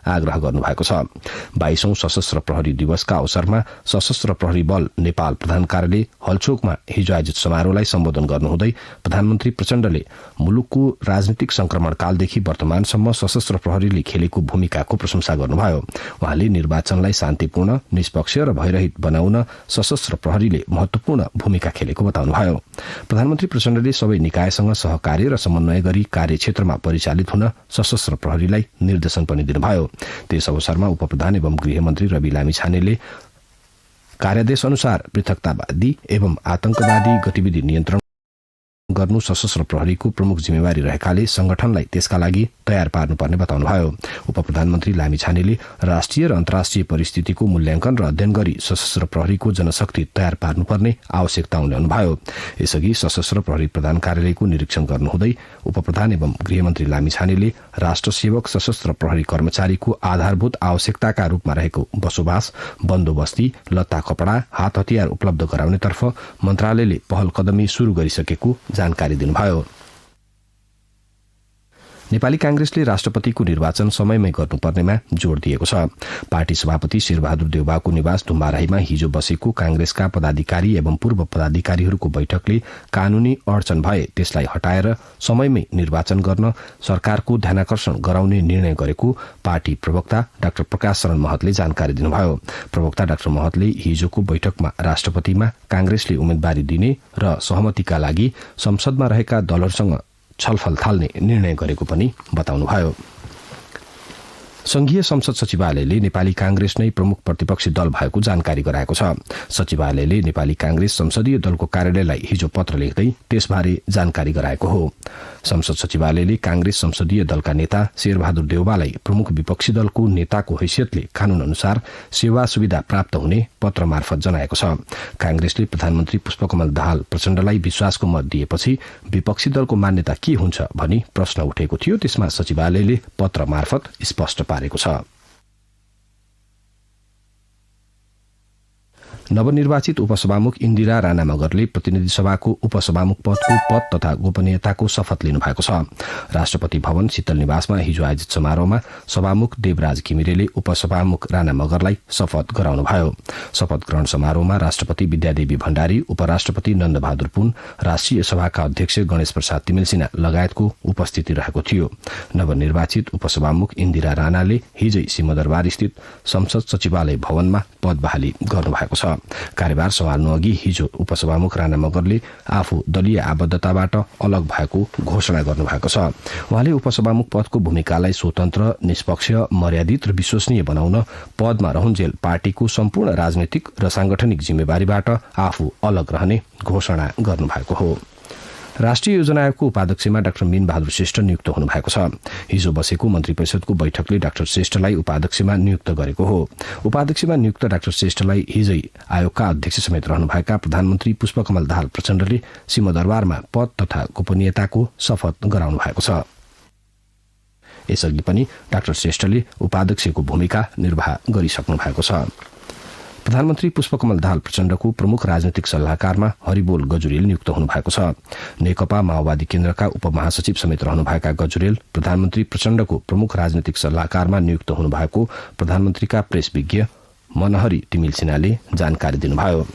आग्रह गर्नुभएको छ। 22औं सशस्त्र प्रहरी दिवसका अवसरमा सशस्त्र प्रहरी बल नेपाल प्रधान कार्यालय हलचोकमा हिजो आयोजित समारोहलाई सम्बोधन गर्नुहुँदै प्रधानमन्त्री प्रचण्डले मुलुकको राजनीतिक संक्रमणकालदेखि वर्तमानसम्म सशस्त्र प्रहरीले खेलेको भूमिकाको प्रशंसा गर्नुभयो। उहाँले निर्वाचनलाई शान्तिपूर्ण, निष्पक्ष र भयरहित बनाउन सशस्त्र प्रहरीले महत्वपूर्ण भूमिका खेलेको बताउनुभयो। प्रधानमन्त्री प्रचण्डले सबै निकायसँग सहकार्य र समन्वय गरी कार्यक्षेत्रमा परिचालित हुन सशस्त्र प्रहरीलाई निर्देशन पनि दिनुभयो। त्यस अवसरमा उपप्रधान एवं गृहमन्त्री रवि लामिछानेले कार्यादेश अनुसार पृथकतावादी एवं आतंकवादी गतिविधि नियन्त्रण गर्नु सशस्त्र प्रहरीको प्रमुख जिम्मेवारी रहेकाले संगठनलाई त्यसका लागि तयार पार्नुपर्ने बताउनुभयो। उपप्रधानमन्त्री लामिछानेले राष्ट्रिय र अन्तर्राष्ट्रिय परिस्थितिको मूल्याङ्कन र अध्ययन गरी सशस्त्र प्रहरीको जनशक्ति तयार पार्नुपर्ने आवश्यकता उठाउनुभयो। यसअघि सशस्त्र प्रहरी प्रधान कार्यालयको निरीक्षण गर्नुहुँदै उपप्रधान एवं गृहमन्त्री लामिछानेले राष्ट्र सेवक सशस्त्र प्रहरी कर्मचारीको आधारभूत आवश्यकताका रूपमा रहेको बसोबास, बन्दोबस्ती, लत्ता कपडा, हात हतियार उपलब्ध गराउनेतर्फ मन्त्रालयले पहल कदमी शुरू गरिसकेको जानकारी दिनुभयो। नेपाली कांग्रेसले राष्ट्रपतिको निर्वाचन समयमै गर्नुपर्नेमा जोड़ दिएको छ। पार्टी सभापति शेरबहादुर देउवाको निवास धुम्बाराहीमा हिजो बसेको कांग्रेसका पदाधिकारी एवं पूर्व पदाधिकारीहरूको बैठकले कानूनी अडचन भए त्यसलाई हटाएर समयमै निर्वाचन गर्न सरकारको ध्यानाकर्षण गराउने निर्णय गरेको पार्टी प्रवक्ता डाक्टर प्रकाश शरण महतले जानकारी दिनुभयो। प्रवक्ता डाक्टर महतले हिजोको बैठकमा राष्ट्रपतिमा कांग्रेसले उम्मेदवारी दिने र सहमतिका लागि संसदमा रहेका दलहरूसँग छलफल थाल्ने निर्णय गरेको पनि बताउनुभयो। संघीय संसद सचिवालयले नेपाली कांग्रेस नै प्रमुख प्रतिपक्षी दल भएको जानकारी गराएको छ। सचिवालयले नेपाली कांग्रेस संसदीय दलको कार्यालयलाई हिजो पत्र लेख्दै त्यसबारे जानकारी गराएको हो। संसद सचिवालयले कांग्रेस संसदीय दलका नेता शेरबहादुर देउवालाई प्रमुख विपक्षी दलको नेताको हैसियतले कानून अनुसार सेवा सुविधा प्राप्त हुने पत्र मार्फत जनाएको छ। कांग्रेसले प्रधानमन्त्री पुष्पकमल दाहाल प्रचण्डलाई विश्वासको मत दिएपछि विपक्षी दलको मान्यता के हुन्छ भनी प्रश्न उठेको थियो। त्यसमा सचिवालयले पत्र मार्फत स्पष्ट पारेको छ। नवनिर्वाचित उपसभामुख इन्दिरा राणा मगरले प्रतिनिधि सभाको उपसभामुख पदको पद तथा गोपनीयताको शपथ लिनुभएको छ। राष्ट्रपति भवन शीतल निवासमा हिजो आयोजित समारोहमा सभामुख देवराज घिमिरेले उपसभामुख राणा मगरलाई शपथ गराउनुभयो। शपथ ग्रहण समारोहमा राष्ट्रपति विद्यादेवी भण्डारी, उपराष्ट्रपति नन्दबहादुर पुन, राष्ट्रिय सभाका अध्यक्ष गणेश प्रसाद तिमिल सिन्हा लगायतको उपस्थिति रहेको थियो। नवनिर्वाचित उपसभामुख इन्दिरा राणाले हिजै सिंहदरबार स्थित संसद सचिवालय भवनमा पद बहाली गर्नुभएको छ। कार्यभार सम्हाल्नु अघि हिजो उपसभामुख राणा मगरले आफू दलीय आबद्धताबाट अलग भएको घोषणा गर्नुभएको छ। उहाँले उपसभामुख पदको भूमिकालाई स्वतन्त्र, निष्पक्ष, मर्यादित र विश्वसनीय बनाउन पदमा रहुन्जेल पार्टीको सम्पूर्ण राजनैतिक र सांगठनिक जिम्मेवारीबाट आफू अलग रहने घोषणा गर्नुभएको हो। राष्ट्रिय योजना आयोगको उपाध्यक्षमा डाक्टर मीन बहादुर श्रेष्ठ नियुक्त हुनुभएको छ। हिजो बसेको मन्त्री परिषदको बैठकले डाक्टर श्रेष्ठलाई उपाध्यक्षमा नियुक्त गरेको हो। उपाध्यक्षमा नियुक्त डाक्टर श्रेष्ठलाई हिजै आयोगका अध्यक्ष समेत रहनुभएका प्रधानमन्त्री पुष्पकमल दाहाल प्रचण्डले सिंहदरबारमा पद तथा गोपनीयताको शपथ गराउनु भएको छ। यसअघि पनि डाक्टर श्रेष्ठले उपाध्यक्षको भूमिका निर्वाह गरिसक्नु भएको छ। प्रधानमन्त्री पुष्पकमल दाहाल प्रचण्डको प्रमुख राजनैतिक सल्लाहकारमा हरिबोल गजुरेल नियुक्त हुनुभएको छ। नेकपा माओवादी केन्द्रका उपमहासचिव समेत रहनुभएका गजुरेल प्रधानमन्त्री प्रचण्डको प्रमुख राजनैतिक सल्लाहकारमा नियुक्त हुनुभएको प्रधानमन्त्रीका प्रेस विज्ञ मनहरी तिमिल सिन्हाले जानकारी दिनुभयो।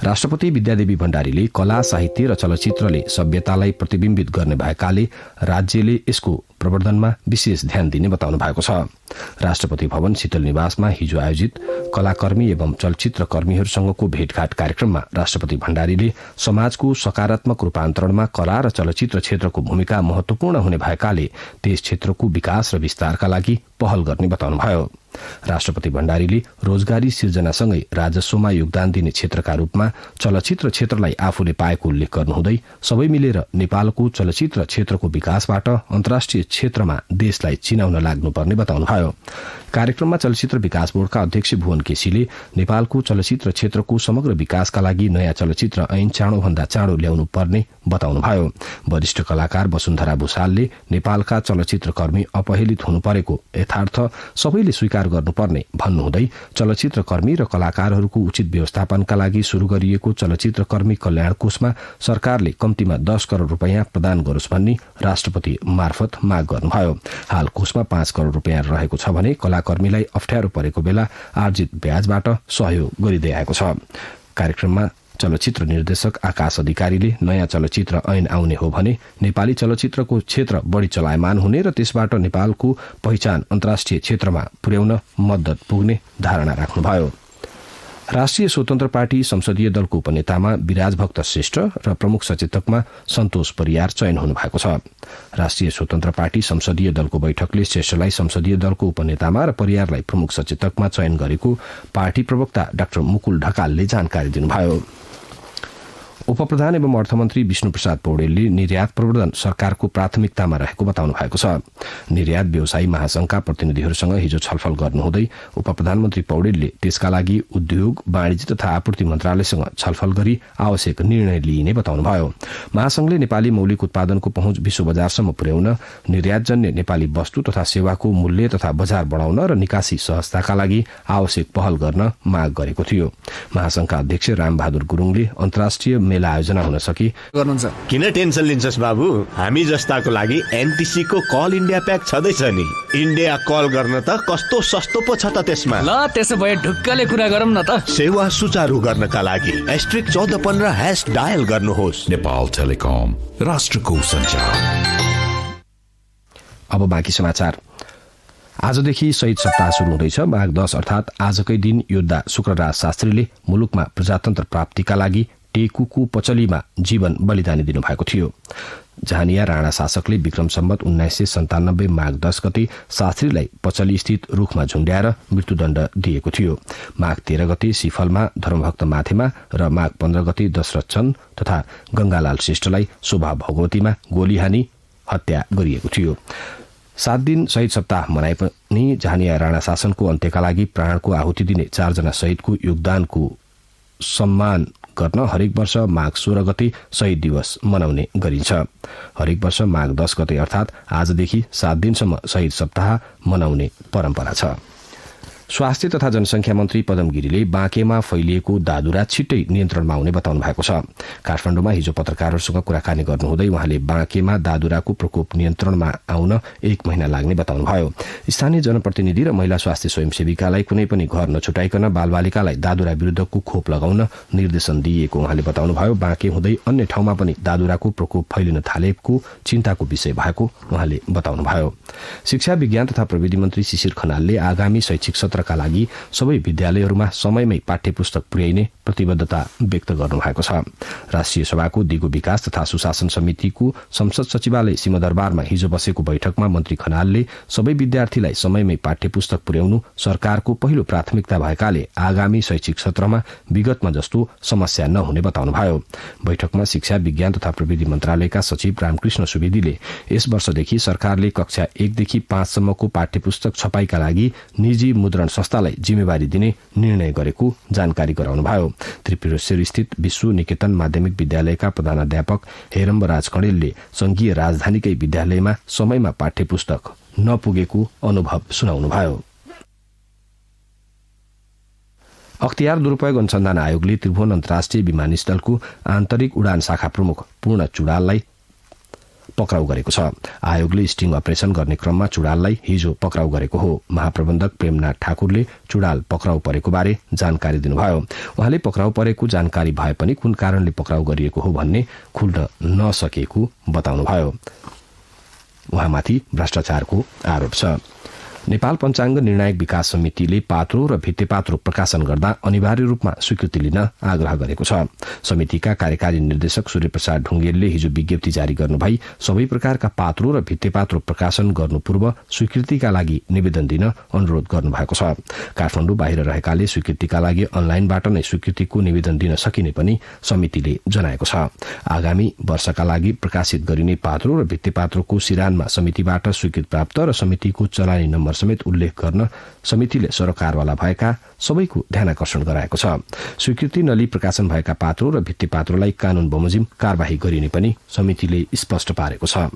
राष्ट्रपति विद्यादेवी भण्डारीले कला, साहित्य र चलचित्रले सभ्यतालाई प्रतिबिम्बित गर्ने भएकाले राज्यले यसको प्रवर्धनमा विशेष ध्यान दिने बताउनु भएको छ। राष्ट्रपति भवन शीतल निवासमा हिजो आयोजित कलाकर्मी एवं चलचित्र कर्मीहरूसँगको भेटघाट कार्यक्रममा राष्ट्रपति भण्डारीले समाजको सकारात्मक रूपान्तरणमा कला र चलचित्र क्षेत्रको भूमिका महत्वपूर्ण हुने भएकाले त्यस क्षेत्रको विकास र विस्तारका लागि पहल गर्ने बताउनुभयो। राष्ट्रपति भण्डारीले रोजगारी सिर्जनासँगै राजस्वमा योगदान दिने क्षेत्रका रूपमा चलचित्र क्षेत्रलाई आफूले पाएको उल्लेख गर्नुहुँदै सबै मिलेर नेपालको चलचित्र क्षेत्रको विकासबाट अन्तर्राष्ट्रिय क्षेत्रमा देशलाई चिनाउन लाग्नुपर्ने बताउनुभयो। कार्यक्रममा चलचित्र विकास बोर्डका अध्यक्ष भुवन केसीले नेपालको चलचित्र क्षेत्रको समग्र विकासका लागि नयाँ चलचित्र ऐन चाँडोभन्दा चाँडो ल्याउनु पर्ने बताउनुभयो। वरिष्ठ कलाकार वसुन्धरा भूषालले नेपालका चलचित्रकर्मी अपहेलित हुनु परेको यथार्थ सबैले स्वीकार गर्नुपर्ने भन्नुहुँदै चलचित्रकर्मी र कलाकारहरूको उचित व्यवस्थापनका लागि शुरू गरिएको चलचित्रकर्मी कल्याण कोषमा सरकारले कम्तीमा 10 करोड़ रुपैयाँ प्रदान गरोस् भन्ने राष्ट्रपति मार्फत माग गर्नुभयो। हाल कोषमा 5 करोड़ रुपैयाँ रहेको छ भने कलाकर्मीलाई अप्ठ्यारो परेको बेला आर्जित ब्याजबाट सहयोग गरिँदै आएको छ। कार्यक्रममा चलचित्र निर्देशक आकाश अधिकारीले नयाँ चलचित्र ऐन आउने हो भने नेपाली चलचित्रको क्षेत्र बढ़ी चलायमान हुने र त्यसबाट नेपालको पहिचान अन्तर्राष्ट्रिय क्षेत्रमा पुर्याउन मद्दत पुग्ने धारणा राख्नुभयो। राष्ट्रिय स्वतन्त्र पार्टी संसदीय दलको उपनेतामा विराज भक्त श्रेष्ठ र प्रमुख सचेतकमा सन्तोष परियार चयन हुनुभएको छ। राष्ट्रिय स्वतन्त्र पार्टी संसदीय दलको बैठकले श्रेष्ठलाई संसदीय दलको उपनेतामा र परियारलाई प्रमुख सचेतकमा चयन गरेको पार्टी प्रवक्ता डाक्टर मुकुल ढकालले जानकारी दिनुभयो। उपप्रधान एवं अर्थमन्त्री विष्णु प्रसाद पौडेलले निर्यात प्रवर्धन सरकारको प्राथमिकतामा रहेको बताउनु भएको छ। निर्यात व्यवसायी महासंघका प्रतिनिधिहरूसँग हिजो छलफल गर्नुहुँदै उपप्रधानमन्त्री पौडेलले त्यसका लागि उद्योग वाणिज्य तथा आपूर्ति मन्त्रालयसँग छलफल गरी आवश्यक निर्णय लिइने बताउनुभयो। महासंघले नेपाली मौलिक उत्पादनको पहुँच विश्व बजारसम्म पुर्याउन, निर्यातजन्य नेपाली वस्तु तथा सेवाको मूल्य तथा बजार बढ़ाउन र निकासी सहजताका लागि आवश्यक पहल गर्न माग गरेको थियो। महासंघका अध्यक्ष रामबहादुर गुरुङले अन्तर्राष्ट्रिय मेला आयोजना हुन सके किन टेन्सन लिन्छस् बाबु, हामी जस्ताको लागि एनटीसी को कल इन्डिया प्याक छँदैछ नि। इन्डिया कल गर्न त कस्तो सस्तो पो छ त त्यसमा। ल त्यसो भए ढुक्कले कुरा गरौँ न त। सेवा सुचारू गर्नका लागि *1415# डायल गर्नुहोस्। नेपाल टेलिकम, राष्ट्रको सञ्चार। अब बाँकी समाचार। आजदेखि शहीद सप्ताह शुरू हुँदैछ। माघ 10 अर्थात आजकै दिन योद्धा शुक्रराज शास्त्रीले मुलुकमा प्रजातन्त्र प्राप्तिका लागि टेकुको पचलीमा जीवन बलिदानी दिनुभएको थियो। जहानिया राणा शासकले विक्रम सम्वत 1997 माघ 10 गते शास्त्रीलाई पचली स्थित रूखमा झुण्ड्याएर मृत्युदण्ड दिएको थियो। माघ 13 गते सिफलमा धर्मभक्त माथेमा र माघ 15 गते दशरथ चन्द तथा गंगालाल श्रेष्ठलाई शोभा भगवतीमा गोली हानी हत्या गरिएको थियो। 7 दिन शहीद सप्ताह मनाए पनि जहानिया राणा शासनको अन्त्यका लागि प्राणको आहुति दिने 4 जना शहीदको योगदानको सम्मान गर्न हरेक वर्ष माघ 16 गते शहीद दिवस मनाउने गरिन्छ। हरेक वर्ष माघ 10 गते अर्थात आजदेखि 7 दिनसम्म शहीद सप्ताह मनाउने परम्परा छ। स्वास्थ्य तथा जनसंख्या मन्त्री पदम गिरीले बाँकेमा फैलिएको दादुरा छिट्टै नियन्त्रणमा आउने बताउनु भएको छ। काठमाडौँमा हिजो पत्रकारहरूसँग कुराकानी गर्नुहुँदै उहाँले बाँकेमा दादुराको प्रकोप नियन्त्रणमा आउन 1 महिना लाग्ने बताउनुभयो। स्थानीय जनप्रतिनिधि र महिला स्वास्थ्य स्वयंसेविकालाई कुनै पनि घर नछुटाइकन बालबालिकालाई दादुरा विरुद्धको खोप लगाउन निर्देशन दिइएको उहाँले बताउनुभयो। बाँके हुँदै अन्य ठाउँमा पनि दादुराको प्रकोप फैलिन थालेको चिन्ताको विषय भएको उहाँले बताउनुभयो। शिक्षा विज्ञान तथा प्रविधि मन्त्री शिशिर खनालले आगामी शैक्षिक सत्रका लागि सबै विद्यालयहरूमा समयमै पाठ्यपुस्तक पुर्याइने प्रतिबद्धता व्यक्त गर्नुभएको छ। राष्ट्रिय सभाको दिगो विकास तथा सुशासन समितिको संसद सचिवालय सिंहदरबारमा हिजो बसेको बैठकमा मन्त्री खनालले सबै विद्यार्थीलाई समयमै पाठ्यपुस्तक पुर्याउनु सरकारको पहिलो प्राथमिकता भएकाले आगामी शैक्षिक सत्रमा विगतमा जस्तो समस्या नहुने बताउनुभयो। बैठकमा शिक्षा विज्ञान तथा प्रविधि मन्त्रालयका सचिव रामकृष्ण सुवेदीले यस वर्षदेखि सरकारले कक्षा 1 देखि 5 सम्मको पाठ्यपुस्तक छपाईका लागि निजी मुद्रण संस्थालाई जिम्मेवारी दिने निर्णय गरेको जानकारी गराउनुभयो। त्रिपुरेश्वर स्थित विश्व निकेतन माध्यमिक विद्यालयका प्रधानाध्यापक हेरम्बराज कणेलले संघीय राजधानीकै विद्यालयमा समयमा पाठ्यपुस्तक नपुगेको अनुभव सुनाउनुभयो। अख्तियार दुरूपयोग अनुसन्धान आयोगले त्रिभुवन अन्तर्राष्ट्रिय विमानस्थलको आन्तरिक उडान शाखा प्रमुख पूर्ण चुडाललाई पक्राउ गरेको छ। आयोगले स्टिङ अपरेशन गर्ने क्रममा चुडाललाई हिजो पक्राउ गरेको हो। महाप्रबन्धक प्रेमनाथ ठाकुरले चुडाल पक्राउ परेको बारे जानकारी दिनुभयो। उहाँले पक्राउ परेको जानकारी भए पनि कुन कारणले पक्राउ गरिएको हो भन्ने खुल्न नसकेको बताउनुभयो। उहाँमाथि भ्रष्टाचारको आरोप छ। नेपाल पञ्चाङ्ग निर्णायक विकास समितिले पात्रो र भित्तेपात्रो प्रकाशन गर्दा अनिवार्य रूपमा स्वीकृति लिन आग्रह गरेको छ। समितिका कार्यकारी निर्देशक सूर्यप्रसाद ढुङ्गेलले हिजो विज्ञप्ति जारी गर्नुभई सबै प्रकारका पात्रो र भित्तेपात्रो प्रकाशन गर्नु पूर्व स्वीकृतिका लागि निवेदन दिन अनुरोध गर्नुभएको छ। काठमाडौँ बाहिर रहेकाले स्वीकृतिका लागि अनलाइनबाट नै स्वीकृतिको निवेदन दिन सकिने पनि समितिले जनाएको छ। आगामी वर्षका लागि प्रकाशित गरिने पात्रो र भित्तेपात्रोको सिरानमा समितिबाट स्वीकृति प्राप्त र समितिको चलानी नम्बर समेत उल्लेख गर्न समितिले सरकारवाला भएका सबैको ध्यानाकर्षण गराएको छ। स्वीकृति नलिई प्रकाशन भएका पात्रो र भित्तिपात्रोलाई कानून बमोजिम कार्यवाही गरिने पनि समितिले स्पष्ट पारेको छ।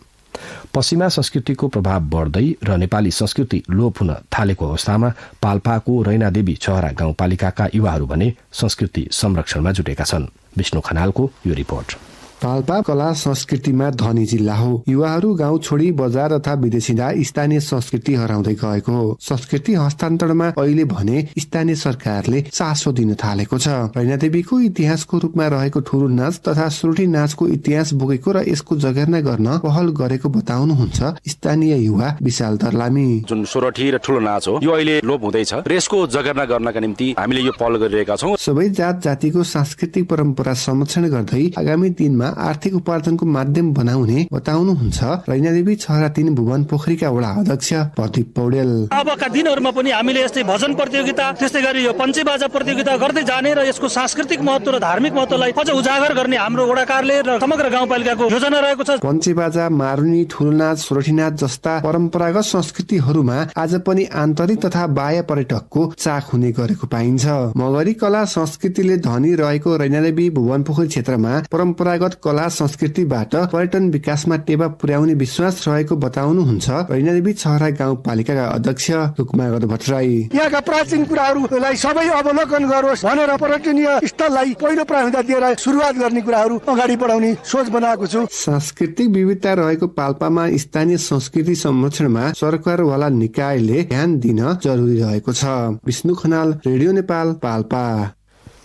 पश्चिमा संस्कृतिको प्रभाव बढ्दै र नेपाली संस्कृति लोप हुन थालेको अवस्थामा पाल्पाको रैनादेवी छहरा गाउँपालिकाका युवाहरू भने संस्कृति संरक्षणमा जुटेका छन्। विष्णु खनालको यो रिपोर्ट। पाल्पा कला संस्कृतिमा धनी जिल्ला हो। युवाहरू गाउँ छोडी बजार तथा विदेशी स्थानीय संस्कृति हराउँदै गएको हो। संस्कृति हस्तान्तरणमा अहिले भने स्थानीय सरकारले चासो दिन थालेको छ। रैनादेवीको इतिहासको रूपमा रहेको ठुलो नाच तथा सुरुठी नाचको इतिहास बोकेको र यसको जगेर्ना गर्न पहल गरेको बताउनुहुन्छ स्थानीय युवा विशाल दर्लामी। जुन सुरुठी र ठुलो नाच हो यो अहिले लोप हुँदैछ र यसको जगेर्ना गर्नका निम्ति हामीले यो पहल गरिरहेका छौँ। सबै जात जातिको सांस्कृतिक परम्परा संरक्षण गर्दै आगामी दिनमा आर्थिक उपार्जनको माध्यम बनाउने बताउनुहुन्छ रैनादेवी छहरा 3 भुवन पोखरीका वडा अध्यक्ष प्रदीप पौडेल। अबका दिनहरूमा पनि हामीले यस्तै भजन प्रतियोगिता त्यस्तै गरी यो पञ्चेबाजा प्रतियोगिता गर्दै जाने र यसको सांस्कृतिक महत्व र धार्मिक महत्वलाई अझ उजागर गर्ने हाम्रो वडा कार्यालय र समग्र गाउँपालिकाको योजना रहेको छ। पञ्चेबाजा, मारुनी, ठुलोनाच, सोरठीनाच जस्ता परम्परागत संस्कृतिहरूमा आज पनि आन्तरिक तथा बाह्य पर्यटकको चाख हुने गरेको पाइन्छ। मगरी कला संस्कृतिले धनी रहेको रैनादेवी भुवन पोखरी क्षेत्रमा परम्परागत कला संस्कृतिबाट पर्यटन विकासमा टेवा पुर्याउने विश्वास रहेको बताउनुहुन्छ रैनादेवी छहरा गाउँपालिकाका अध्यक्ष रुकमागत भट्टराई। यहाँका प्राचीन कुराहरूलाई सबै अवलोकन गरोस् भनेर पर्यटनीय स्थललाई पहिलो प्राथमिकता दिएर सुरुवात गर्ने कुराहरू अगाडि बढाउने सोच बनाएको छु। सांस्कृतिक विविधता रहेको पाल्पामा स्थानीय संस्कृति संरक्षणमा सरकारवाला निकायले ध्यान दिन जरुरी रहेको छ। विष्णु खनाल, रेडियो नेपाल, पाल्पा।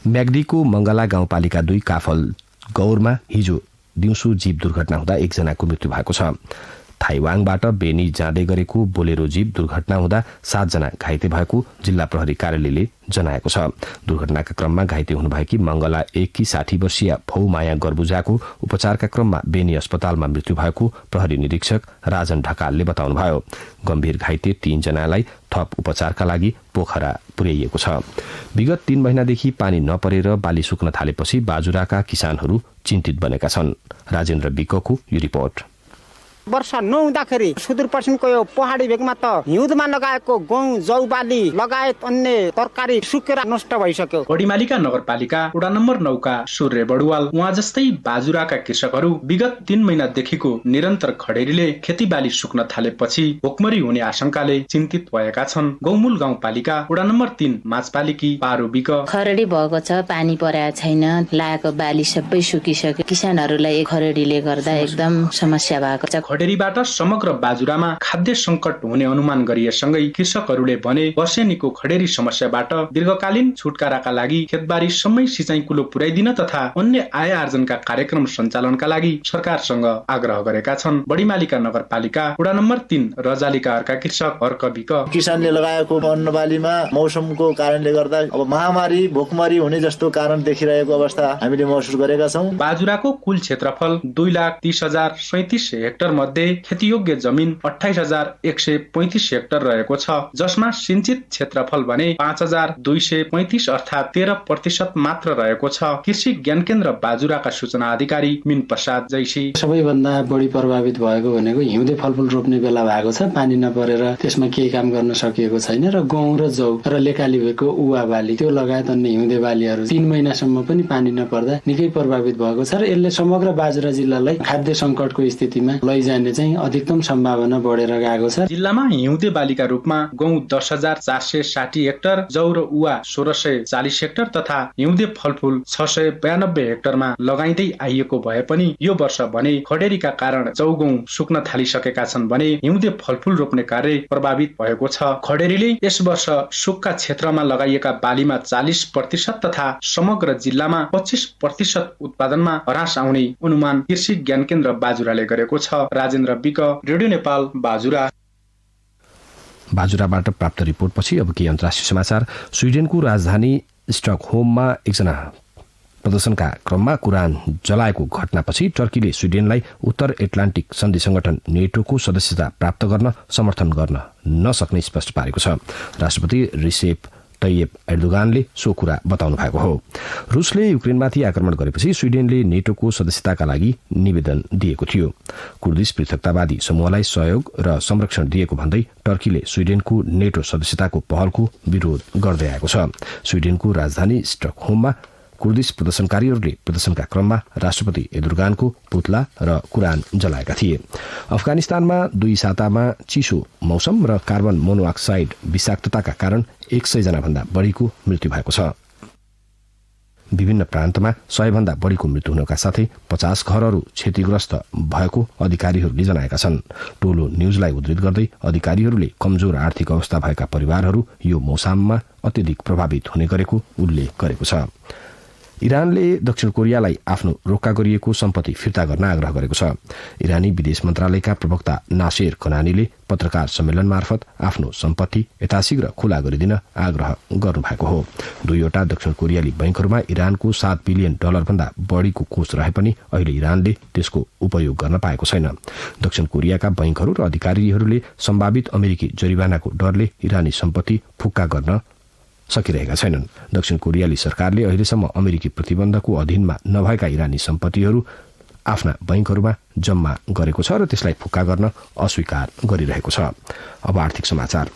म्याग्दीको मंगला गाउँपालिका 2 काफल गौरमा हिजो दिउँसो जीप दुर्घटना हुँदा एकजनाको मृत्यु भएको छ। थाइवाङबाट बेनी जाँदै गरेको बोलेरो जीप दुर्घटना हुँदा 7 जना घाइते भएको जिल्ला प्रहरी कार्यालयले जनाएको छ। दुर्घटनाका क्रममा घाइते हुनुभएकी मंगला 1 की 60 वर्षीय फौमाया गर्बुजाको उपचारका क्रममा बेनी अस्पतालमा मृत्यु भएको प्रहरी निरीक्षक राजन ढकालले बताउनुभयो। गम्भीर घाइते 3 जनालाई थप उपचारका लागि पोखरा पुर्याइएको छ। विगत 3 महिनादेखि पानी नपरेर बाली सुक्न थालेपछि बाजुराका किसानहरू चिन्तित बनेका छन्। राजेन्द्र विकको यो रिपोर्ट। वर्षा नहुँदाखेरि सुदूरपश्चिमको यो पहाडी भेगमा त हिउँदमा लगाएको गहुँ, जौ बाली लगायत अन्य तरकारी सुकेर नष्ट भइसक्यो। बडीमालिका नगरपालिका वडा नम्बर 9 का सूर्य बडुवाल उहाँ जस्तै बाजुराका कृषकहरू विगत 3 महिनादेखिको निरन्तर खडेरीले खेतीबाली सुक्न थालेपछि भोकमरी हुने आशंकाले चिन्तित भएका छन्। गौमूल गाउँपालिका वडा नम्बर 3 माछपालिकी पारो बिक। खरेडी भएको छ, पानी परेको छैन, लागेको बाली सबै सुकिसक्यो। किसानहरूलाई खरेडीले गर्दा एकदम समस्या भएको छ। खडेरीबाट समग्र बाजुरामा खाद्य संकट हुने अनुमान गरिएसँगै कृषकहरूले भने वर्षेनीको खडेरी समस्याबाट दीर्घकालीन छुटकाराका लागि खेतबारी सम्मै सिँचाइ कुलो पुर्याइदिन तथा अन्य आय आर्जनका कार्यक्रम सञ्चालनका लागि सरकारसँग आग्रह गरेका छन्। बडीमालिका नगरपालिका वडा नम्बर 3 रजालिकाहरूका कृषक हर्क बिक। किसानले लगाएको अन्नबालीमा मौसमको कारणले गर्दा अब महामारी भोकमरी हुने जस्तो कारण देखिरहेको अवस्था हामीले महसुस गरेका छौँ। बाजुराको कुल क्षेत्रफल 2,30,037 हेक्टर मध्ये खेतीयोग्य जमिन 28,135 हेक्टर रहेको छ, जसमा सिंचित क्षेत्रफल भने 5,235 अर्थात 13% मात्र रहेको छ। कृषि ज्ञान केन्द्र बाजुराका सूचना अधिकारी मिन प्रसाद जैसी। सबैभन्दा बढी प्रभावित भएको भनेको हिउँदे फलफुल रोप्ने बेला भएको छ, पानी नपरेर त्यसमा केही काम गर्न सकिएको छैन र गहुँ र जौ र लेकाली भएको उवा बाली त्यो लगायत अन्य हिउँदे बालीहरू 3 महिनासम्म पनि पानी नपर्दा निकै प्रभावित भएको छ र यसले समग्र बाजुरा जिल्लालाई खाद्य संकटको स्थितिमा लैजाने चाहिँ अधिकतम सम्भावना बढेर गएको छ। जिल्लामा हिउँदे बालीका रूपमा गहुँ 10,460 हेक्टर, जौ र उवा 1,640 हेक्टर तथा हिउँदे फलफुल 692 हेक्टरमा लगाइँदै आइएको भए पनि यो वर्ष भने खडेरीका कारण जौ गहुँ सुक्न थालिसकेका छन् भने हिउँदे फलफुल रोप्ने कार्य प्रभावित भएको छ। खडेरीले यस वर्ष सुक्खा क्षेत्रमा लगाइएका बालीमा 40% तथा समग्र जिल्लामा 25% उत्पादनमा ह्रास आउने अनुमान कृषि ज्ञान केन्द्र बाजुराले गरेको छ। राजेन्द्र विक, रेडियो नेपाल, बाजुरा। बाजुराबाट प्राप्त रिपोर्टपछि अब के अन्तर्राष्ट्रिय समाचार। स्विडेनको राजधानी स्टकहोममा एकजना प्रदर्शनका क्रममा कुरान जलाएको घटनापछि टर्कीले स्विडेनलाई उत्तर एटलान्टिक सन्धि संगठन नेटोको सदस्यता प्राप्त गर्न समर्थन गर्न नसक्ने स्पष्ट पारेको छ। राष्ट्रपति रिसेप तैयब एर्दोगानले सो कुरा बताउनु भएको हो। रुसले युक्रेनमाथि आक्रमण गरेपछि स्वीडेनले नेटोको सदस्यताका लागि निवेदन दिएको थियो। कुर्दिश पृथकतावादी समूहलाई सहयोग र संरक्षण दिएको भन्दै टर्कीले स्वीडेनको नेटो सदस्यताको पहलको विरोध गर्दै आएको छ। स्वीडेनको राजधानी स्टकहोममा कुर्दिश प्रदर्शनकारीहरूले प्रदर्शनका क्रममा राष्ट्रपति एर्दोगानको पुतला र कुरान जलाएका थिए। अफगानिस्तानमा 2 सातामा चिसो मौसम र कार्बन मोनोअक्साइड विषाक्तताका कारण 100 जना भन्दा बढ़ीको मृत्यु भएको छ। विभिन्न प्रान्तमा 100 भन्दा बढ़ीको मृत्यु हुनका साथै 50 घरहरू क्षतिग्रस्त भएको अधिकारीहरूले जनाएका छन्। टोलो न्यूजलाई उद्धृत गर्दै अधिकारीहरूले कमजोर आर्थिक अवस्था भएका परिवारहरू यो मौसममा अत्यधिक प्रभावित हुने गरेको उल्लेख गरेको छ। इरानले दक्षिण कोरियालाई आफ्नो रोक्का गरिएको सम्पत्ति फिर्ता गर्न आग्रह गरेको छ। इरानी विदेश मन्त्रालयका प्रवक्ता नासेर कनानीले पत्रकार सम्मेलन मार्फत आफ्नो सम्पत्ति यथाशीघ्र खुला गरिदिन आग्रह गर्नुभएको हो। 2वटा दक्षिण कोरियाली बैंकहरूमा इरानको $7 बिलियन भन्दा बढ़ीको कोष रहे पनि अहिले इरानले त्यसको उपयोग गर्न पाएको छैन। दक्षिण कोरियाका बैंकहरू र अधिकारीहरूले सम्भावित अमेरिकी जरिवानाको डरले इरानी सम्पत्ति फुक्का गर्न सकिरहेका छैनन्। दक्षिण कोरियाली सरकारले अहिलेसम्म अमेरिकी प्रतिबन्धको अधीनमा नभएका इरानी सम्पत्तिहरू आफ्ना बैंकहरूमा जम्मा गरेको छ र त्यसलाई फुक्का गर्न अस्वीकार गरिरहेको छ। अब आर्थिक समाचार।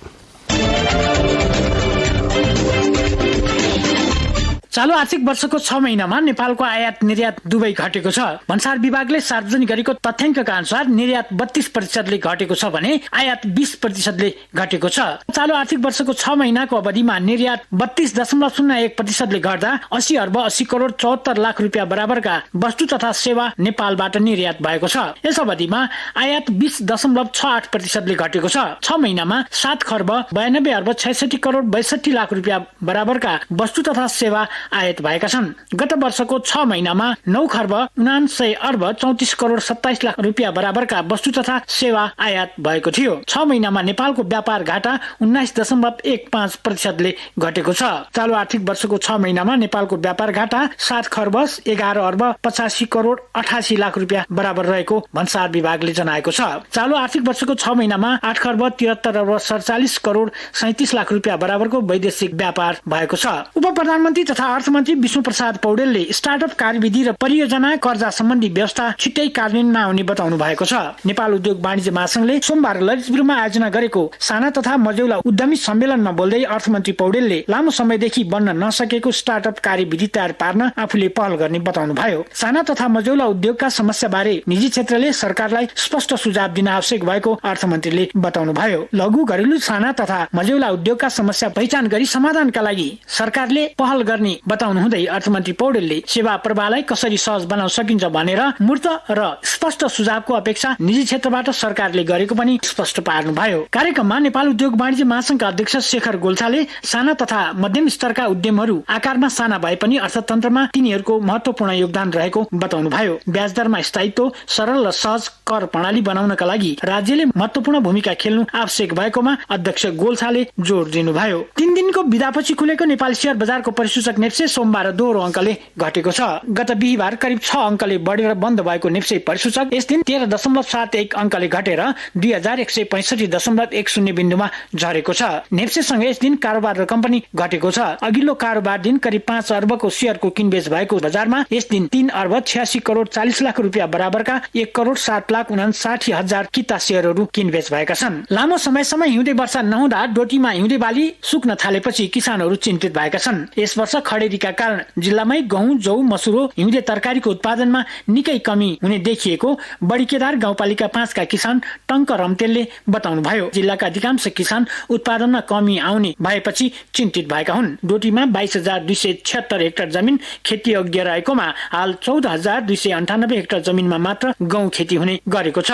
चालू आर्थिक वर्षको 6 महिनामा नेपालको आयात निर्यात दुवै घटेको छ। भन्सार विभागले सार्वजनिक गरेको तथ्याङ्कका अनुसार निर्यात 32% घटेको छ भने आयात 20% घटेको छ। चालू आर्थिक वर्षको 6 महिनाको अवधिमा निर्यात 32.01% घट्दा 80 अर्ब 80 करोड 74 लाख रुपियाँ बराबरका वस्तु तथा सेवा नेपालबाट निर्यात भएको छ। यस अवधिमा आयात 20.68% घटेको छ। 6 महिनामा 7 खर्ब 92 अर्ब 66 करोड 62 लाख रुपियाँ बराबरका वस्तु तथा सेवा आयात भएका छन्। गत वर्षको 6 महिनामा 9 खर्ब 79 अर्ब 34 करोड 27 लाख रुपियाँ बराबरका वस्तु तथा सेवा आयात भएको थियो। 6 महिनामा नेपालको व्यापार घाटा 19.15% घटेको छ। चालू आर्थिक वर्षको 6 महिनामा नेपालको व्यापार घाटा 7 खर्ब 11 अर्ब 85 करोड 88 लाख रुपियाँ बराबर रहेको भन्सार विभागले जनाएको छ। चालू आर्थिक वर्षको 6 महिनामा 8 खर्ब 73 अर्ब 47 करोड 37 लाख रुपियाँ बराबरको वैदेशिक व्यापार भएको छ। उप प्रधानमन्त्री तथा अर्थमन्त्री विष्णु प्रसाद पौडेलले स्टार्टअप कार्यविधि र परियोजना कर्जा सम्बन्धी व्यवस्था छिट्टै कार्यान्वयनमा आउने बताउनु भएको छ। नेपाल उद्योग वाणिज्य महासंघले सोमबार ललितपुरमा आयोजना गरेको साना तथा मझौला उद्यमी सम्मेलनमा बोल्दै अर्थमन्त्री पौडेलले लामो समयदेखि बन्न नसकेको स्टार्टअप कार्यविधि तयार पार्न आफूले पहल गर्ने बताउनु भयो। साना तथा मझौला उद्योगका समस्या बारे निजी क्षेत्रले सरकारलाई स्पष्ट सुझाव दिन आवश्यक भएको अर्थमन्त्रीले बताउनु भयो। लघु घरेलु साना तथा मझौला उद्योगका समस्या पहिचान गरी समाधानका लागि सरकारले पहल गर्ने बताउनु हुँदै अर्थमन्त्री पौडेलले सेवा प्रवाहलाई कसरी सहज बनाउन सकिन्छ भनेर मूर्त र स्पष्ट सुझावको अपेक्षा निजी क्षेत्रबाट सरकारले गरेको पनि स्पष्ट पार्नुभयो। कार्यक्रममा नेपाल उद्योग वाणिज्य महासंघका अध्यक्ष शेखर गोल्छाले साना तथा मध्यम स्तरका उद्यमहरू आकारमा साना भए पनि अर्थतन्त्रमा तिनीहरूको महत्वपूर्ण योगदान रहेको बताउनुभयो। ब्याज दरमा स्थायित्व, सरल र सहज कर प्रणाली बनाउनका लागि राज्यले महत्वपूर्ण भूमिका खेल्नु आवश्यक भएकोमा अध्यक्ष गोल्छाले जोड दिनुभयो। 3 दिनको बिदापछि खुलेको नेपाल शेयर बजारको परिसूचक नेप्से सोमबार दोहोरो अंकले घटेको छ। गत बिहीबार करिब 6 अंकले बढेर बन्द भएको नेप्से परिसूचक यस दिन 13.71 अंकले घटेर 2165.10 बिन्दुमा झरेको छ। नेप्सेसँग यस दिन कारोबार रकम पनि घटेको छ। अघिल्लो कारोबार दिन करिब 5 अर्बको शेयरको किनबेच भएको बजारमा यस दिन 3 अर्ब 86 करोड 40 लाख रुपियाँ बराबरका 1 करोड 7 लाख 59 हजार किता शेयरहरू किनबेच भएका छन्। लामो समयसम्म हिउँदे वर्षा नहुँदा डोटीमा हिउँदे बाली सुक्न थालेपछि किसानहरू चिन्तित भएका छन्। यस वर्ष खडेरीका कारण जिल्लामै गहुँ, जौ, मसुरो, हिउँदे तरकारीको उत्पादनमा निकै कमी हुने देखिएको बडीकेदार गाउँपालिका 5 का किसान टंक रम्तेलले बताउनु भयो। जिल्लाका अधिकांश किसान उत्पादनमा कमी आउने भएपछि चिन्तित भएका हुन्। डोटीमा 22,276 हेक्टर जमिन खेती योग्य रहेकोमा हाल 14,298 हेक्टर जमिनमा मात्र गहुँ खेती हुने गरेको छ।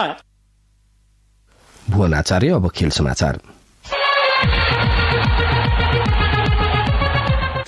भुवन आचार्य। अब खेल समाचार।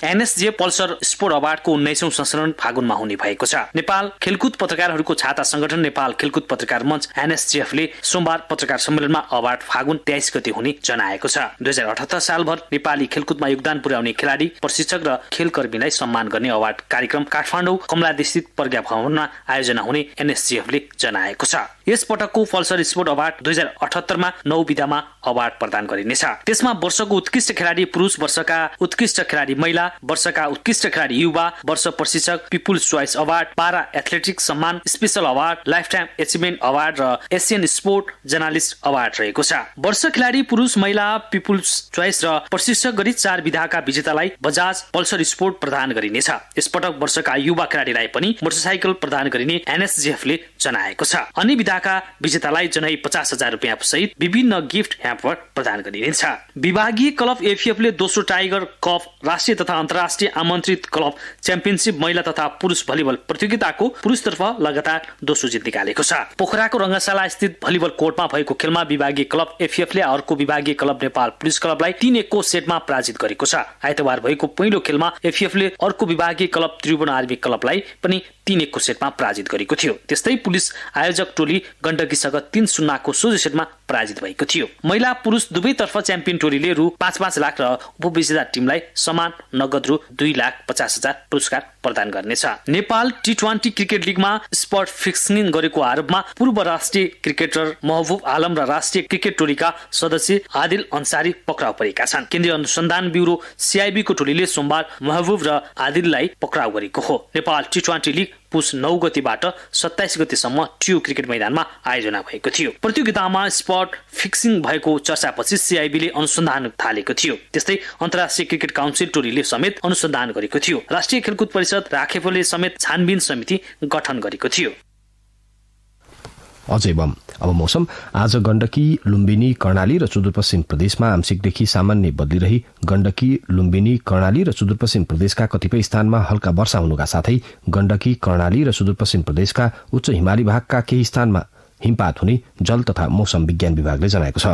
एनएसजे पल्सर स्पोर्ट अवार्डको 19औं संस्करण फागुनमा हुने भएको छ। नेपाल खेलकुद पत्रकारहरूको छाता संगठन नेपाल खेलकुद पत्रकार मञ्च एनएसजेएफले सोमबार पत्रकार सम्मेलनमा अवार्ड फागुन 23 गते हुने जनाएको छ। 2078 सालभर नेपाली खेलकुदमा योगदान पुर्याउने खेलाडी, प्रशिक्षक र खेलकर्मीलाई सम्मान गर्ने अवार्ड कार्यक्रम काठमाडौँ कमलादेशस्थित प्रज्ञा भवनमा आयोजना हुने एनएसजेएफले जनाएको छ। यस पटकको पल्सर स्पोर्ट अवार्ड 2078 मा 9 विधामा अवार्ड प्रदान गरिनेछ। त्यसमा वर्षको उत्कृष्ट खेलाडी पुरुष, वर्षका उत्कृष्ट खेलाडी महिला, वर्षका उत्कृष्ट खेलाडी युवा, वर्ष प्रशिक्षक, people's choice award, para athletics सम्मान, special award, life time achievement award र एसियन स्पोर्ट जर्नालिस्ट अवार्ड रहेको छ। वर्ष खेलाडी पुरुष, महिला, पिपुल्स चोइस र प्रशिक्षक गरी 4 विधाका विजेतालाई बजाज पल्सर स्पोर्ट प्रदान गरिनेछ। यसपटक वर्षका युवा खेलाडीलाई पनि मोटरसाइकल प्रदान गरिने एनएसजीएफले जनाएको छ। अन्य विधाका विजेतालाई जनै 50,000 रुपियाँ सहित विभिन्न गिफ्ट ह्याम्पर प्रदान गरिनेछ। विभागीय क्लब एफएफले दोस्रो टाइगर कप राष्ट्रिय तथा अन्तर्राष्ट्रिय आमन्त्रित क्लब च्याम्पियनशिप महिला तथा पुरुष भलिबल प्रतियोगिताको पुरुषतर्फ लगातार दोस्रो जित निकालेको छ। पोखराको रङ्गशाला स्थित भलिबल कोर्टमा भएको खेलमा विभागीय क्लब एफएफले अर्को विभागीय क्लब नेपाल पुलिस क्लबलाई 3-1 को सेटमा पराजित गरेको छ। आइतबार भएको पहिलो खेलमा एफएफले अर्को विभागीय क्लब त्रिभुवन आर्मी क्लबलाई पनि 3-1 को सेटमा पराजित गरेको थियो। त्यस्तै पुलिस आयोजक टोली गण्डकीसँग 3-0 को सोझो सेटमा पराजित भएको थियो। महिला पुरुष दुवैतर्फ च्याम्पियन टोलीले रु 5-5 लाख र उपविजेता टिमलाई समान नगद रु 2,50,000 पुरस्कार प्रदान गर्नेछ। नेपाल T20 क्रिकेट लिगमा स्पट फिक्सिङ गरेको आरोपमा पूर्व राष्ट्रिय क्रिकेटर महबुब आलम र राष्ट्रिय क्रिकेट टोलीका सदस्य आदिल अन्सारी पक्राउ परेका छन्। केन्द्रीय अनुसन्धान ब्युरो CIB को टोलीले सोमबार महबुब र आदिललाई पक्राउ गरेको हो। नेपाल T20 लिग पुस 9 गतिबाट 27 गतिसम्म ट्यु क्रिकेट मैदानमा आयोजना भएको थियो। प्रतियोगितामा स्पट फिक्सिङ भएको चर्चापछि CIBले अनुसन्धान थालेको थियो। त्यस्तै अन्तर्राष्ट्रिय क्रिकेट काउन्सिल टोलीले समेत अनुसन्धान गरेको थियो। राष्ट्रिय खेलकुद परिषद राखेफले समेत छानबिन समिति गठन गरेको थियो। अझै बम अब मौसम। आज गण्डकी, लुम्बिनी, कर्णाली र सुदूरपश्चिम प्रदेशमा आंशिकदेखि सामान्य बदली रही गण्डकी, लुम्बिनी, कर्णाली र सुदूरपश्चिम प्रदेशका कतिपय स्थानमा हल्का वर्षा हुनुका साथै गण्डकी, कर्णाली र सुदूरपश्चिम प्रदेशका उच्च हिमाली भागका केही स्थानमा हिमपात हुने जल तथा मौसम विज्ञान विभागले जनाएको छ।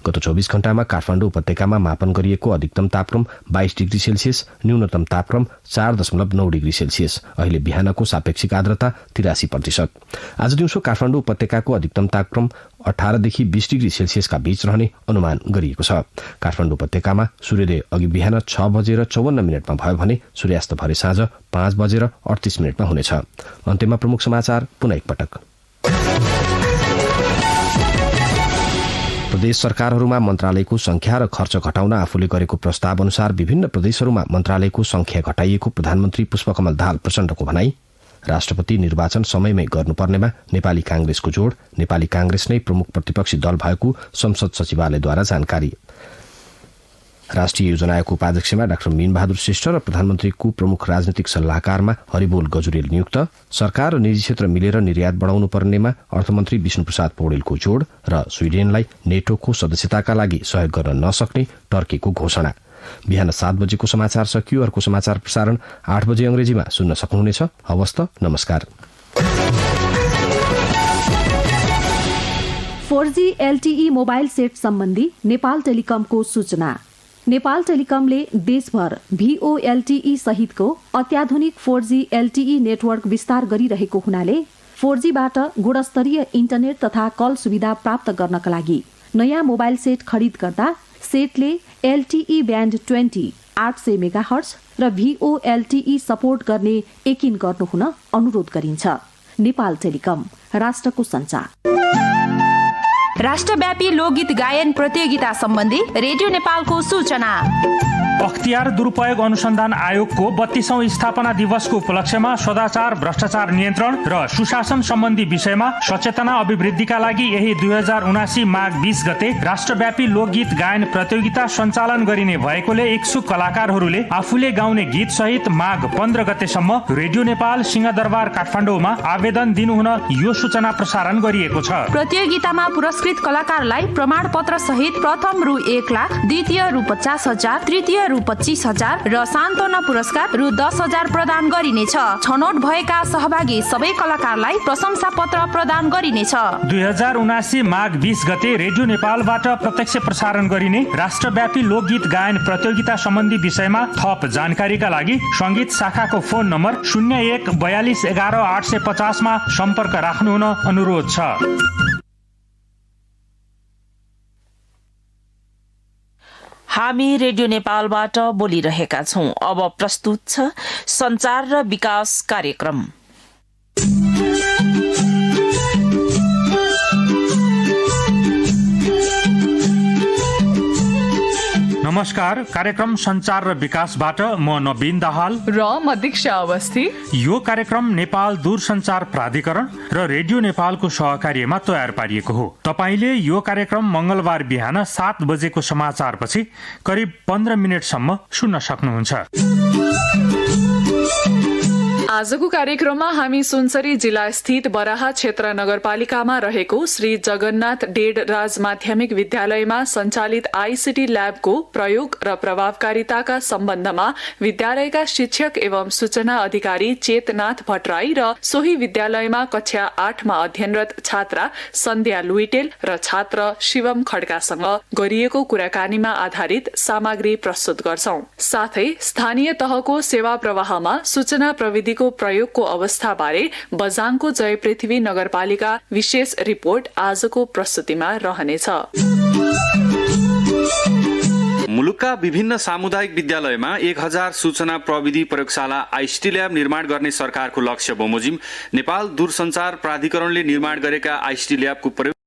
गत 24 घण्टामा काठमाडौँ उपत्यकामा मापन गरिएको अधिकतम तापक्रम 22 डिग्री सेल्सियस, न्यूनतम तापक्रम 4.9 डिग्री सेल्सियस। अहिले बिहानको सापेक्षिक आर्द्रता 83%। आज दिउँसो काठमाडौँ उपत्यकाको अधिकतम तापक्रम 18 देखि 20 डिग्री सेल्सियसका बीच रहने अनुमान गरिएको छ। काठमाडौँ उपत्यकामा सूर्योदय अघि बिहान 6:54 भयो भने सूर्यास्त भरे साँझ 5:38 हुनेछ। अन्त्यमा प्रमुख समाचार पुनः एकपटक। प्रदेश सरकारहरूमा मन्त्रालयको संख्या र खर्च घटाउन आफूले गरेको प्रस्ताव अनुसार विभिन्न प्रदेशहरूमा मन्त्रालयको संख्या घटाइएको प्रधानमन्त्री पुष्पकमल दाहाल प्रचण्डको भनाई। राष्ट्रपति निर्वाचन समयमै गर्नुपर्नेमा नेपाली कांग्रेसको जोड। नेपाली कांग्रेस नै प्रमुख प्रतिपक्षी दल भएको संसद सचिवालयद्वारा जानकारी। राष्ट्रिय योजना आयोगको उपाध्यक्षमा डाक्टर मीनबहादुर श्रेष्ठ र प्रधानमन्त्रीको प्रमुख राजनैतिक सल्लाहकारमा हरिबोल गजुरेल नियुक्त। सरकार र निजी क्षेत्र मिलेर निर्यात बढाउनु पर्नेमा अर्थमन्त्री विष्णुप्रसाद पौडेलको जोड र स्वीडेनलाई नेटोको सदस्यताका लागि सहयोग गर्न नसक्ने टर्कीको घोषणा। बिहान 7 बजेको समाचार सकियो। अर्को समाचार प्रसारण 8 बजे अंग्रेजीमा सुन्न सक्नुहुनेछ। हवस् त, नमस्कार। 4G LTE मोबाइल सेट सम्बन्धी नेपाल टेलिकमको सूचना। नेपाल टेलिकमले देशभर VoLTE सहितको अत्याधुनिक 4G LTE नेटवर्क विस्तार गरिरहेको हुनाले 4Gबाट गुणस्तरीय इन्टरनेट तथा कल सुविधा प्राप्त गर्नका लागि नयाँ मोबाइल सेट खरिद गर्दा सेटले LTE ब्यान्ड 20 800 मेगाहर्ज र VoLTE सपोर्ट गर्ने यकिन गर्नुहुन अनुरोध गरिन्छ। नेपाल टेलिकम, राष्ट्रको सञ्चार। राष्ट्रव्यापी लोकगीत गायन प्रतियोगिता सम्बन्धी रेडियो नेपालको सूचना। अख्तियार दुरुपयोग अनुसन्धान आयोगको 32औं स्थापना दिवसको उपलक्ष्यमा सदाचार, भ्रष्टाचार नियन्त्रण र सुशासन सम्बन्धी विषयमा सचेतना अभिवृद्धिका लागि यही 2079 माघ 20 गते राष्ट्रव्यापी लोकगीत गायन प्रतियोगिता सञ्चालन गरिने भएकोले इच्छुक कलाकारहरूले आफूले गाउने गीत सहित माघ 15 गतेसम्म रेडियो नेपाल सिंहदरबार काठमाडौँमा आवेदन दिनुहुन यो सूचना प्रसारण गरिएको छ। प्रतियोगितामा पुरस्कृत कलाकारलाई प्रमाण पत्र सहित प्रथम रु 1 लाख, द्वितीय रु 50,000, तृतीय रु 25,000 र सान्त्वना पुरस्कार रु 10,000 प्रदान गरिनेछ। छनौट भएका सहभागी सबै कलाकारलाई प्रशंसा पत्र प्रदान गरिनेछ। 2079 माघ 20 गते रेडियो नेपालबाट प्रत्यक्ष प्रसारण गरिने राष्ट्रव्यापी लोकगीत गायन प्रतियोगिता सम्बन्धी विषयमा थप जानकारीका लागि संगीत शाखाको फोन नम्बर 01 42 11 850 मा सम्पर्क राख्नुहुन अनुरोध छ। हामी रेडियो नेपालबाट बोलिरहेका छौं। अब प्रस्तुत छ संचार र विकास कार्यक्रम। नमस्कार, कार्यक्रम संचार र विकासबाट म नवीन दाहाल र म दीक्षा अवस्थी। यो कार्यक्रम नेपाल दूरसञ्चार प्राधिकरण र रेडियो नेपालको सहकार्यमा तयार पारिएको हो। तपाईले यो कार्यक्रम मंगलबार बिहान 7 बजेको समाचारपछि करिब 15 मिनेटसम्म सुन्न सक्नुहुन्छ। आजको कार्यक्रममा हामी सुनसरी जिल्ला स्थित बराहा क्षेत्र नगरपालिकामा रहेको श्री जगन्नाथ डेढराज माध्यमिक विद्यालयमा सञ्चालित आईसीटी ल्याबको प्रयोग र प्रभावकारिताका सम्बन्धमा विद्यालयका शिक्षक एवं सूचना अधिकारी चेतनाथ भट्टराई र सोही विद्यालयमा कक्षा 8 मा अध्ययनरत छात्रा सन्ध्या लुइटेल र छात्र शिवम खड्कासँग गरिएको कुराकानीमा आधारित सामग्री प्रस्तुत गर्छौं। साथै स्थानीय तहको सेवा प्रवाहमा सूचना प्रविधिको प्रयोगको अवस्थाबारे बझाङको जय पृथ्वी नगरपालिका विशेष रिपोर्ट आजको प्रस्तुतिमा रहनेछ। मुलुकका विभिन्न सामुदायिक विद्यालयमा 1000 सूचना प्रविधि प्रयोगशाला आईसीटी ल्याब निर्माण गर्ने सरकारको लक्ष्य बमोजिम नेपाल दूरसञ्चार प्राधिकरणले निर्माण गरेका आईसीटी ल्याबको प्रयोग